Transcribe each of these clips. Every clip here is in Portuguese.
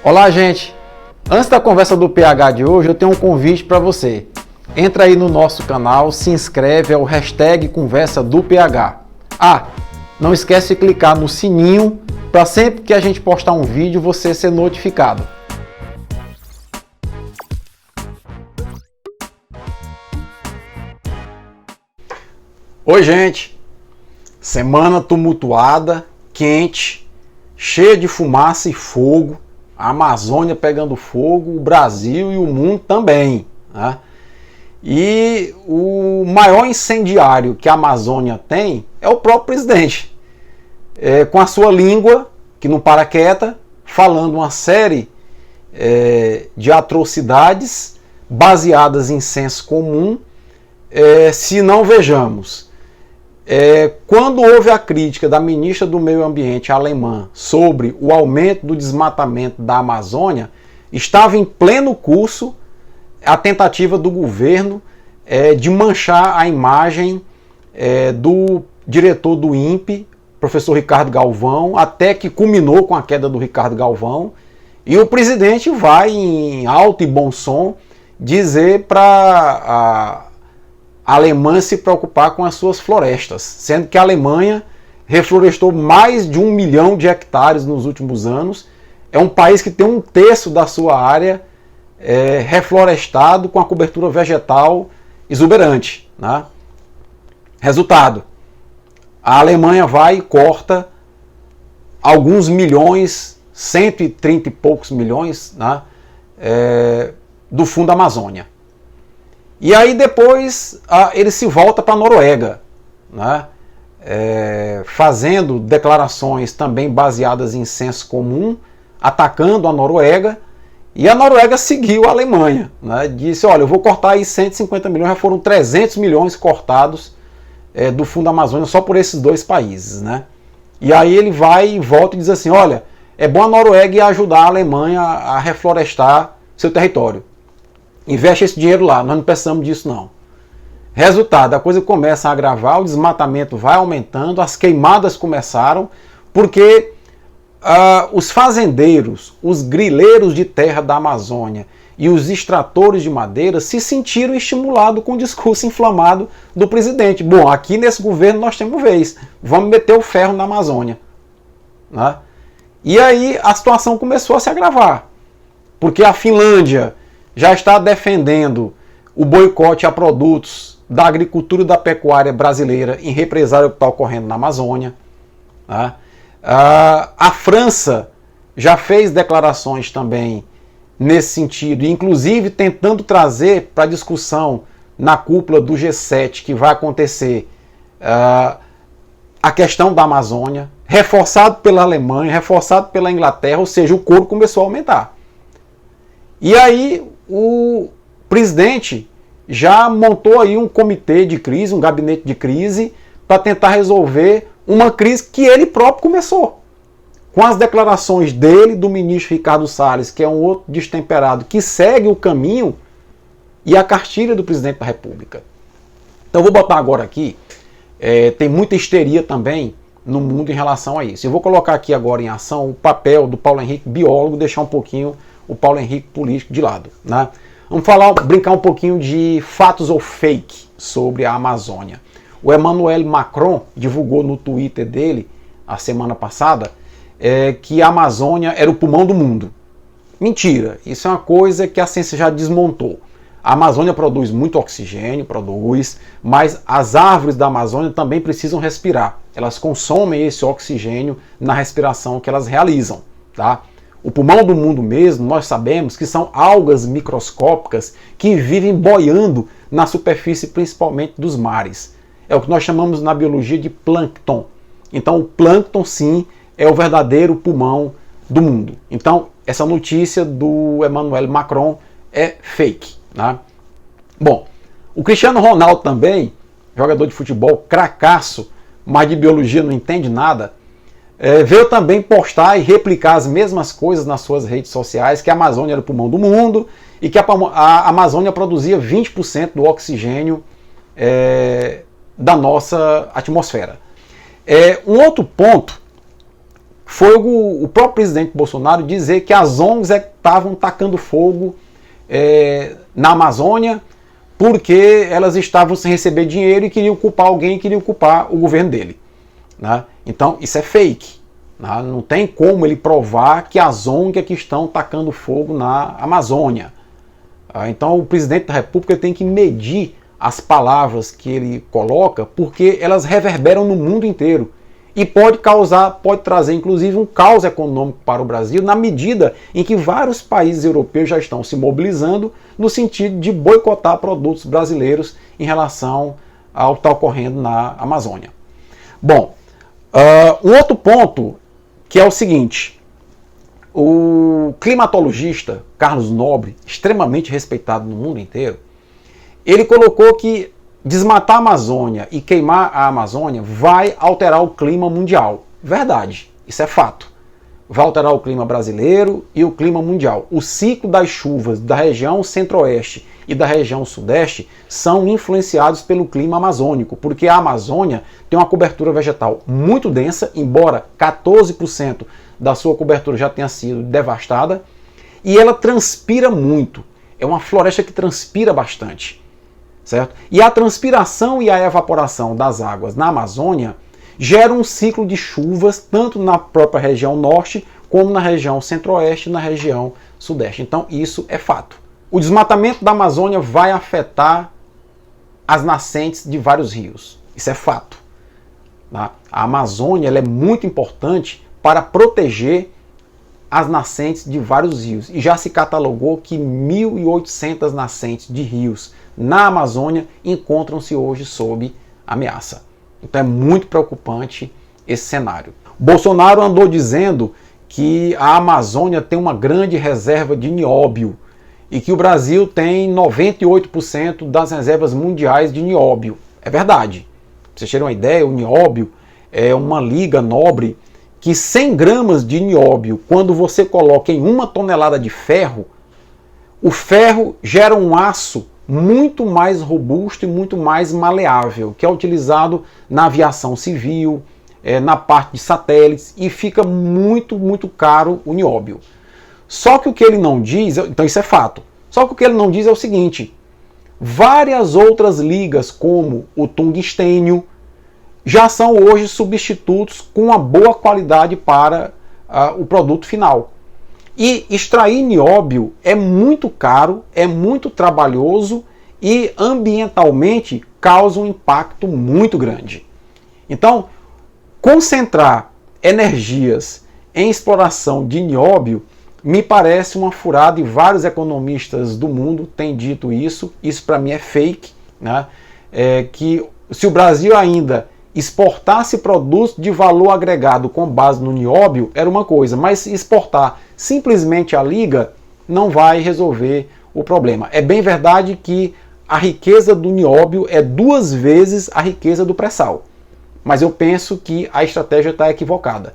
Olá, gente! Antes da conversa do PH de hoje, eu tenho um convite para você. Entra aí no nosso canal, se inscreve, é o hashtag Conversa do PH. Não esquece de clicar no sininho para sempre que a gente postar um vídeo você ser notificado. Oi, gente! Semana tumultuada, quente, cheia de fumaça e fogo. A Amazônia pegando fogo, o Brasil e o mundo também, né? E o maior incendiário que a Amazônia tem é o próprio presidente, com a sua língua, que não para quieta, falando uma série de atrocidades baseadas em senso comum, se não vejamos. Quando houve a crítica da ministra do Meio Ambiente alemã sobre o aumento do desmatamento da Amazônia, estava em pleno curso a tentativa do governo de manchar a imagem do diretor do INPE, professor Ricardo Galvão, até que culminou com a queda do Ricardo Galvão, e o presidente vai em alto e bom som dizer para a Alemanha se preocupar com as suas florestas, sendo que a Alemanha reflorestou mais de 1 milhão de hectares nos últimos anos. É um país que tem 1/3 da sua área reflorestado com a cobertura vegetal exuberante, né? Resultado, a Alemanha vai e corta alguns milhões, 130 e poucos milhões, né, do Fundo Amazônia. E aí depois ele se volta para a Noruega, né? Fazendo declarações também baseadas em senso comum, atacando a Noruega, e a Noruega seguiu a Alemanha, né? Disse, olha, eu vou cortar aí 150 milhões, já foram 300 milhões cortados do Fundo Amazônia só por esses dois países, né? E aí ele vai e volta e diz assim, olha, é bom a Noruega ajudar a Alemanha a reflorestar seu território. Investe esse dinheiro lá, nós não precisamos disso não. Resultado, a coisa começa a agravar, o desmatamento vai aumentando, as queimadas começaram, porque os fazendeiros, os grileiros de terra da Amazônia e os extratores de madeira se sentiram estimulados com o discurso inflamado do presidente. Bom, aqui nesse governo nós temos vez, vamos meter o ferro na Amazônia, né? E aí a situação começou a se agravar, porque a Finlândia já está defendendo o boicote a produtos da agricultura e da pecuária brasileira em represália ao que está ocorrendo na Amazônia, né? A França já fez declarações também nesse sentido, inclusive tentando trazer para discussão na cúpula do G7 que vai acontecer a questão da Amazônia, reforçado pela Alemanha, reforçado pela Inglaterra, ou seja, o coro começou a aumentar. E aí o presidente já montou aí um comitê de crise, um gabinete de crise, para tentar resolver uma crise que ele próprio começou. Com as declarações dele, do ministro Ricardo Salles, que é um outro destemperado, que segue o caminho, e a cartilha do presidente da República. Então eu vou botar agora aqui, tem muita histeria também no mundo em relação a isso. Eu vou colocar aqui agora em ação o papel do Paulo Henrique, biólogo, deixar um pouquinho o Paulo Henrique político de lado, né? Vamos brincar um pouquinho de fatos ou fake sobre a Amazônia. O Emmanuel Macron divulgou no Twitter dele, a semana passada, que a Amazônia era o pulmão do mundo. Mentira, isso é uma coisa que a ciência já desmontou. A Amazônia produz muito oxigênio, mas as árvores da Amazônia também precisam respirar. Elas consomem esse oxigênio na respiração que elas realizam, tá? O pulmão do mundo mesmo, nós sabemos que são algas microscópicas que vivem boiando na superfície, principalmente dos mares. É o que nós chamamos na biologia de plâncton. Então o plâncton, sim, é o verdadeiro pulmão do mundo. Então essa notícia do Emmanuel Macron é fake, né? Bom, o Cristiano Ronaldo também, jogador de futebol, cracaço, mas de biologia não entende nada, veio também postar e replicar as mesmas coisas nas suas redes sociais, que a Amazônia era o pulmão do mundo e que a Amazônia produzia 20% do oxigênio da nossa atmosfera. Um outro ponto foi o próprio presidente Bolsonaro dizer que as ONGs estavam tacando fogo na Amazônia porque elas estavam sem receber dinheiro e queriam culpar alguém, queriam culpar o governo dele. Né? Então isso é fake. Né? Não tem como ele provar que as ONGs é que estão tacando fogo na Amazônia. Então o presidente da República tem que medir as palavras que ele coloca, porque elas reverberam no mundo inteiro. E pode trazer inclusive um caos econômico para o Brasil, na medida em que vários países europeus já estão se mobilizando no sentido de boicotar produtos brasileiros em relação ao que está ocorrendo na Amazônia. Bom, um outro ponto que é o seguinte: o climatologista Carlos Nobre, extremamente respeitado no mundo inteiro, ele colocou que desmatar a Amazônia e queimar a Amazônia vai alterar o clima mundial. Verdade, isso é fato. Vai alterar o clima brasileiro e o clima mundial. O ciclo das chuvas da região centro-oeste e da região sudeste são influenciados pelo clima amazônico, porque a Amazônia tem uma cobertura vegetal muito densa, embora 14% da sua cobertura já tenha sido devastada, e ela transpira muito. É uma floresta que transpira bastante. Certo? E a transpiração e a evaporação das águas na Amazônia geram um ciclo de chuvas tanto na própria região norte como na região centro-oeste e na região sudeste. Então isso é fato. O desmatamento da Amazônia vai afetar as nascentes de vários rios. Isso é fato. A Amazônia ela é muito importante para proteger as nascentes de vários rios. E já se catalogou que 1.800 nascentes de rios na Amazônia encontram-se hoje sob ameaça. Então é muito preocupante esse cenário. Bolsonaro andou dizendo que a Amazônia tem uma grande reserva de nióbio e que o Brasil tem 98% das reservas mundiais de nióbio. É verdade. Pra vocês terem uma ideia, o nióbio é uma liga nobre que 100 gramas de nióbio, quando você coloca em 1 tonelada de ferro, o ferro gera um aço muito mais robusto e muito mais maleável, que é utilizado na aviação civil, na parte de satélites, e fica muito, muito caro o nióbio. Só que o que ele não diz, então isso é fato, só que o que ele não diz é o seguinte: várias outras ligas, como o tungstênio, já são hoje substitutos com uma boa qualidade para o produto final. E extrair nióbio é muito caro, é muito trabalhoso e ambientalmente causa um impacto muito grande. Então, concentrar energias em exploração de nióbio me parece uma furada, e vários economistas do mundo têm dito isso. Isso para mim é fake, né? Que se o Brasil ainda exportasse produtos de valor agregado com base no nióbio era uma coisa, mas exportar simplesmente a liga não vai resolver o problema. É bem verdade que a riqueza do nióbio é 2 vezes a riqueza do pré-sal, mas eu penso que a estratégia está equivocada.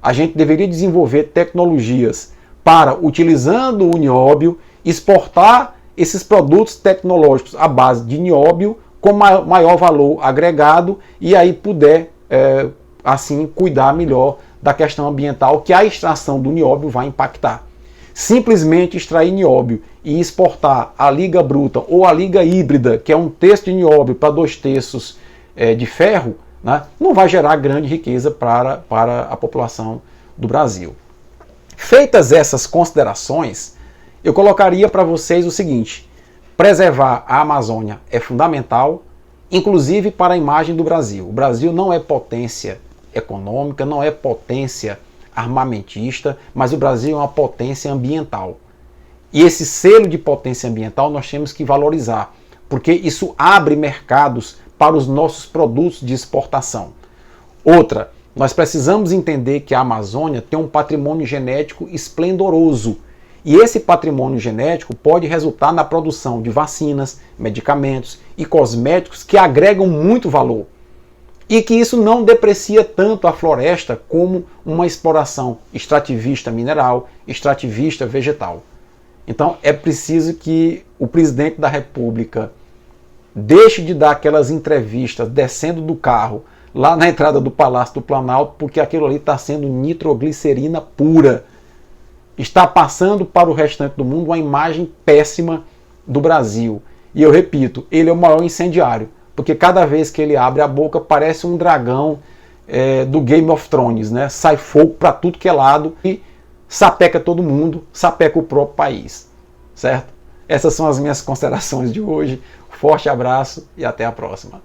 A gente deveria desenvolver tecnologias para, utilizando o nióbio, exportar esses produtos tecnológicos à base de nióbio com maior valor agregado, e aí puder, assim, cuidar melhor da questão ambiental que a extração do nióbio vai impactar. Simplesmente extrair nióbio e exportar a liga bruta ou a liga híbrida, que é 1/3 de nióbio para 2/3 de ferro, né, não vai gerar grande riqueza para a população do Brasil. Feitas essas considerações, eu colocaria para vocês o seguinte: preservar a Amazônia é fundamental, inclusive para a imagem do Brasil. O Brasil não é potência econômica, não é potência armamentista, mas o Brasil é uma potência ambiental. E esse selo de potência ambiental nós temos que valorizar, porque isso abre mercados para os nossos produtos de exportação. Outra, nós precisamos entender que a Amazônia tem um patrimônio genético esplendoroso. E esse patrimônio genético pode resultar na produção de vacinas, medicamentos e cosméticos que agregam muito valor. E que isso não deprecia tanto a floresta como uma exploração extrativista mineral, extrativista vegetal. Então é preciso que o presidente da República deixe de dar aquelas entrevistas descendo do carro lá na entrada do Palácio do Planalto, porque aquilo ali está sendo nitroglicerina pura. Está passando para o restante do mundo uma imagem péssima do Brasil. E eu repito, ele é o maior incendiário, porque cada vez que ele abre a boca parece um dragão do Game of Thrones, né? Sai fogo para tudo que é lado e sapeca todo mundo, sapeca o próprio país, certo? Essas são as minhas considerações de hoje. Forte abraço e até a próxima.